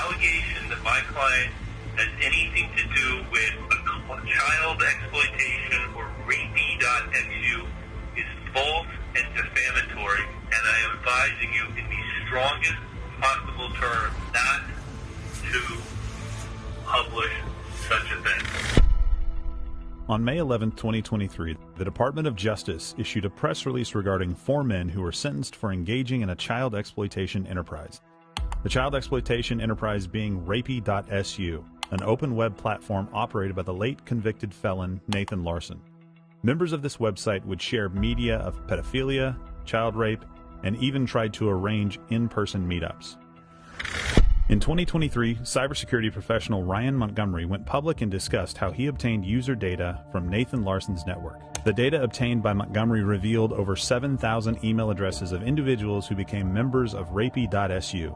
allegation that my client has anything to do with a child exploitation or rapey.xu is false and defamatory, and I am advising you in the strongest possible terms not to publish such a thing. On May 11, 2023, the Department of Justice issued a press release regarding 4 men who were sentenced for engaging in a child exploitation enterprise. The child exploitation enterprise being rapey.su, an open web platform operated by the late convicted felon Nathan Larson. Members of this website would share media of pedophilia, child rape, and even tried to arrange in-person meetups. In 2023, cybersecurity professional Ryan Montgomery went public and discussed how he obtained user data from Nathan Larson's network. The data obtained by Montgomery revealed over 7,000 email addresses of individuals who became members of rapey.su.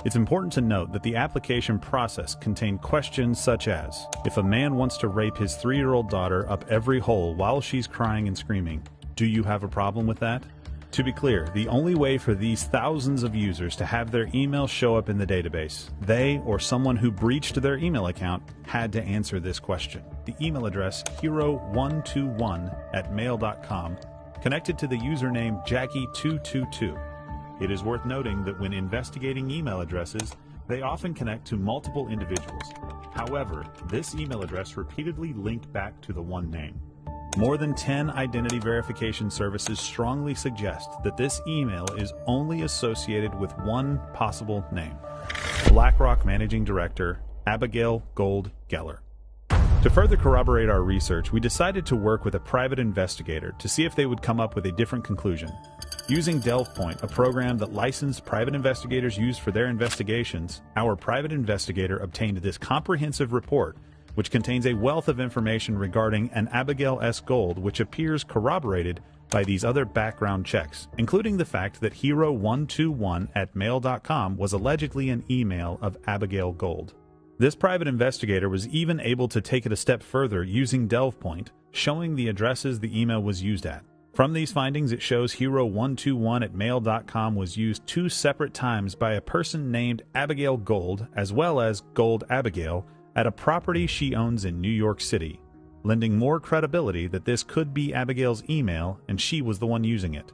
It's important to note that the application process contained questions such as, if a man wants to rape his 3-year-old daughter up every hole while she's crying and screaming, do you have a problem with that? To be clear, the only way for these thousands of users to have their email show up in the database, they or someone who breached their email account had to answer this question. The email address hero121@mail.com connected to the username Jackie222. It is worth noting that when investigating email addresses, they often connect to multiple individuals. However, this email address repeatedly linked back to the one name. More than 10 identity verification services strongly suggest that this email is only associated with one possible name: BlackRock Managing Director Abigail Gold Geller. To further corroborate our research, we decided to work with a private investigator to see if they would come up with a different conclusion. Using DelvePoint, a program that licensed private investigators use for their investigations, our private investigator obtained this comprehensive report, which contains a wealth of information regarding an Abigail S. Gold, which appears corroborated by these other background checks, including the fact that hero121@mail.com was allegedly an email of Abigail Gold. This private investigator was even able to take it a step further using DelvePoint, showing the addresses the email was used at. From these findings, it shows hero121@mail.com was used 2 separate times by a person named Abigail Gold, as well as Gold Abigail, at a property she owns in New York City, lending more credibility that this could be Abigail's email and she was the one using it.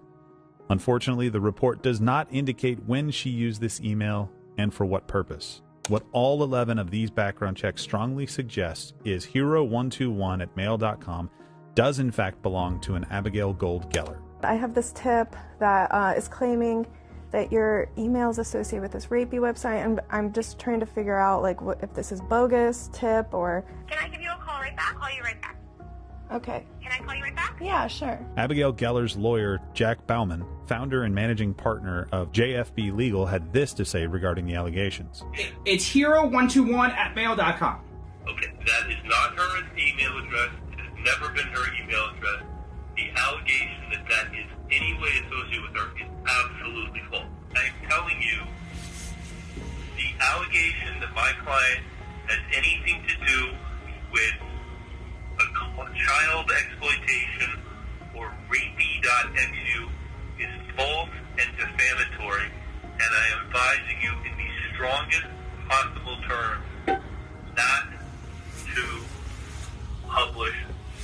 Unfortunately, the report does not indicate when she used this email and for what purpose. What all 11 of these background checks strongly suggest is hero121@mail.com does in fact belong to an Abigail Gold Geller. I have this tip that is claiming that your email is associated with this rapey website, and I'm just trying to figure out if this is bogus tip or... Can I give you a call right back? Call you right back. Okay. Can I call you right back? Yeah, sure. Abigail Geller's lawyer, Jack Bauman, founder and managing partner of JFB Legal, had this to say regarding the allegations. It's hero121@mail.com. Okay, that is not her email address. It has never been her email address. The allegation that that is any way associated with her is absolutely false. I'm telling you, the allegation that my client has anything to do with a child exploitation or rapey.xu is false and defamatory, and I am advising you in the strongest possible terms not to publish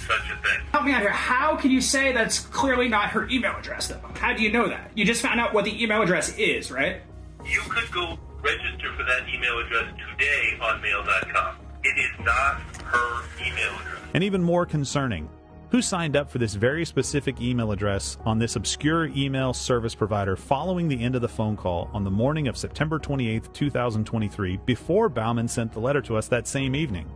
such a thing. Help me out here. How can you say that's clearly not her email address, though? How do you know that? You just found out what the email address is, right? You could go register for that email address today on mail.com. It is not her email address. And even more concerning, who signed up for this very specific email address on this obscure email service provider following the end of the phone call on the morning of September 28, 2023, before Bauman sent the letter to us that same evening?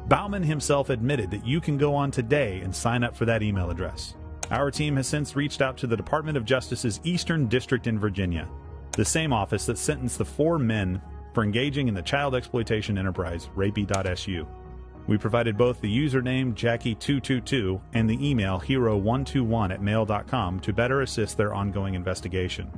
Bauman himself admitted that you can go on today and sign up for that email address. Our team has since reached out to the Department of Justice's Eastern District in Virginia, the same office that sentenced the 4 men for engaging in the child exploitation enterprise rapey.su. We provided both the username Jackie222 and the email hero121@mail.com to better assist their ongoing investigation.